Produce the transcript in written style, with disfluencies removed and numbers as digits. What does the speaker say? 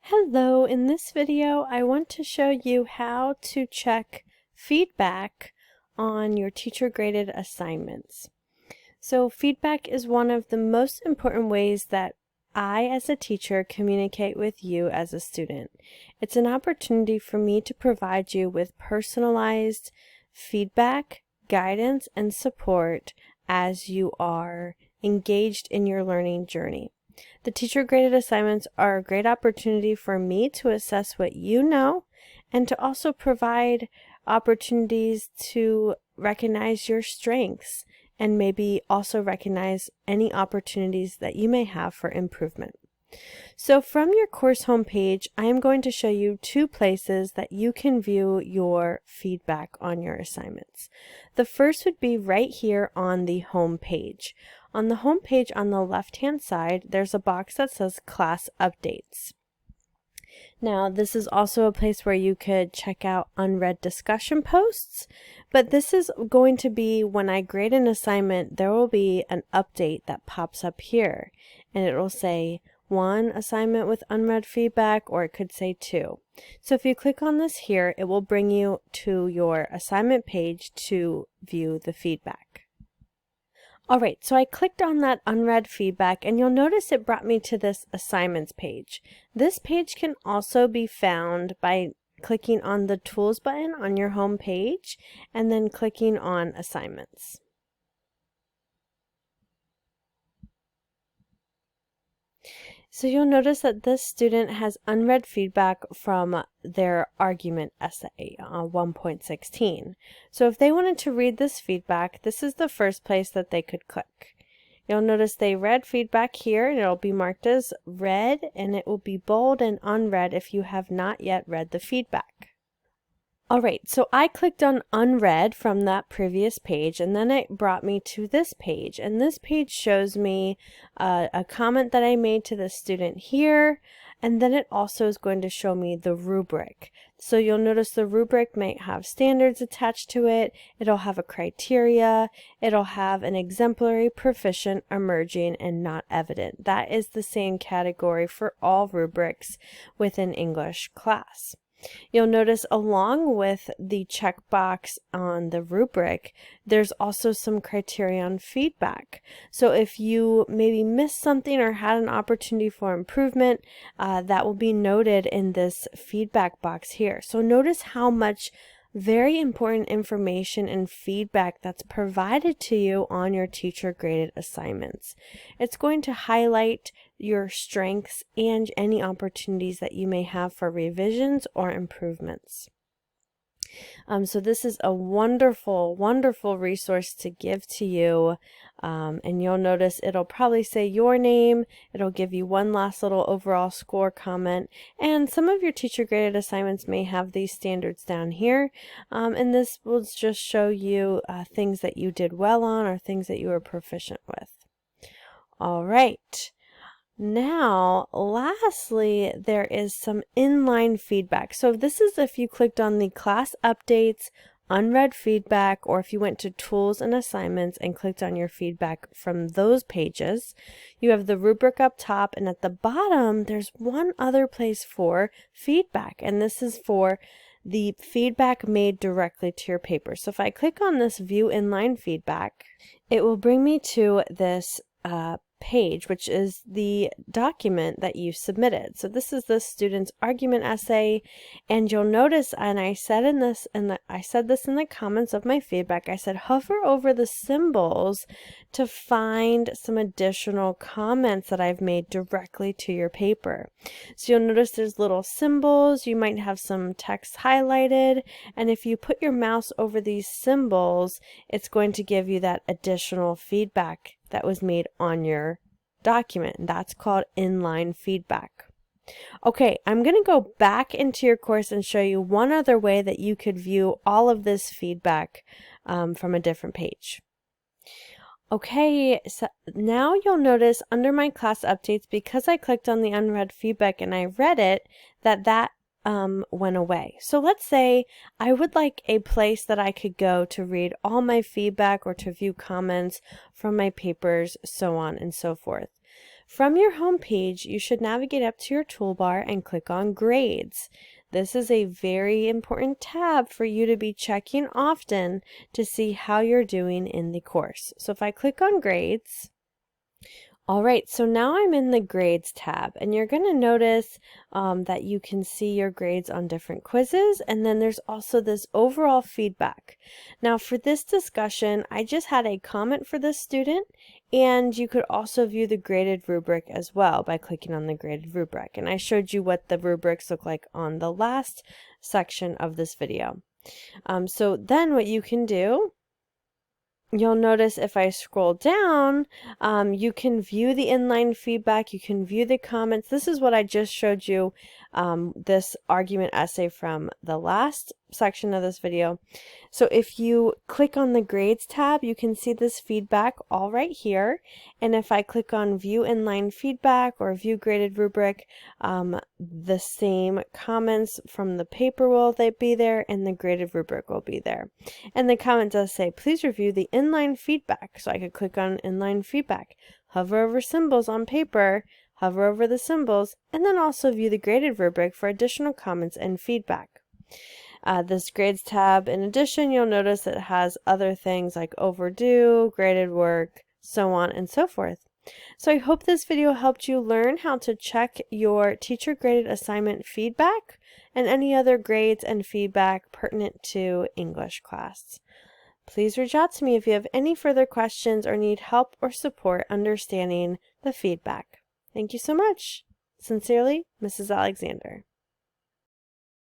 Hello, in this video I want to show you how to check feedback on your teacher graded assignments. So feedback is one of the most important ways that I as a teacher communicate with you as a student. It's an opportunity for me to provide you with personalized feedback, guidance, and support as you are engaged in your learning journey. The teacher graded assignments are a great opportunity for me to assess what you know and to also provide opportunities to recognize your strengths and maybe also recognize any opportunities that you may have for improvement. So from your course homepage, I am going to show you two places that you can view your feedback on your assignments. The first would be right here on the home page. On the home page on the left-hand side, there's a box that says Class Updates. Now, this is also a place where you could check out unread discussion posts, but this is going to be when I grade an assignment, there will be an update that pops up here, and it will say 1 assignment with unread feedback, or it could say 2. So if you click on this here, it will bring you to your assignment page to view the feedback. Alright, so I clicked on that unread feedback and you'll notice it brought me to this assignments page. This page can also be found by clicking on the tools button on your home page and then clicking on assignments. So you'll notice that this student has unread feedback from their argument essay 1.16. So if they wanted to read this feedback, this is the first place that they could click. You'll notice they read feedback here and it'll be marked as read and it will be bold and unread if you have not yet read the feedback. Alright, so I clicked on unread from that previous page and then it brought me to this page, and this page shows me a comment that I made to the student here, and then it also is going to show me the rubric. So you'll notice the rubric might have standards attached to it, it'll have a criteria, it'll have an exemplary, proficient, emerging, and not evident. That is the same category for all rubrics within English class. You'll notice along with the checkbox on the rubric, there's also some criteria on feedback. So if you maybe missed something or had an opportunity for improvement, that will be noted in this feedback box here. So notice how much very important information and feedback that's provided to you on your teacher graded assignments. It's going to highlight your strengths and any opportunities that you may have for revisions or improvements. So this is a wonderful, wonderful resource to give to you. And you'll notice it'll probably say your name, it'll give you one last little overall score comment, and some of your teacher graded assignments may have these standards down here, and this will just show you things that you did well on or things that you were proficient with. All right. Now, lastly, there is some inline feedback. So this is if you clicked on the class updates, unread feedback, or if you went to tools and assignments and clicked on your feedback from those pages. You have the rubric up top, and at the bottom, there's one other place for feedback, and this is for the feedback made directly to your paper. So if I click on this view inline feedback, it will bring me to this page, which is the document that you submitted. So this is the student's argument essay, and you'll notice, and I said this in the comments of my feedback, I said hover over the symbols to find some additional comments that I've made directly to your paper. So you'll notice there's little symbols, you might have some text highlighted, and if you put your mouse over these symbols, it's going to give you that additional feedback that was made on your document. That's called inline feedback. Okay, I'm going to go back into your course and show you one other way that you could view all of this feedback from a different page. Okay, so now you'll notice under my class updates, because I clicked on the unread feedback and I read it, that went away. So let's say I would like a place that I could go to read all my feedback or to view comments from my papers, so on and so forth. From your home page, you should navigate up to your toolbar and click on Grades. This is a very important tab for you to be checking often to see how you're doing in the course. So if I click on Grades, all right, so now I'm in the Grades tab, and you're going to notice that you can see your grades on different quizzes, and then there's also this overall feedback. Now for this discussion, I just had a comment for this student, and you could also view the graded rubric as well by clicking on the graded rubric. And I showed you what the rubrics look like on the last section of this video. So then what you can do, you'll notice if I scroll down, you can view the inline feedback, you can view the comments. This is what I just showed you, this argument essay from the last section of this video. So if you click on the Grades tab, you can see this feedback all right here. And if I click on View Inline Feedback or View Graded Rubric, the same comments from the paper will be there, and the graded rubric will be there. And the comment does say, please review the inline feedback. So I could click on Inline Feedback, hover over symbols on paper, hover over the symbols, and then also view the graded rubric for additional comments and feedback. This Grades tab, in addition, you'll notice it has other things like overdue, graded work, so on and so forth. So I hope this video helped you learn how to check your teacher graded assignment feedback and any other grades and feedback pertinent to English class. Please reach out to me if you have any further questions or need help or support understanding the feedback. Thank you so much. Sincerely, Mrs. Alexander.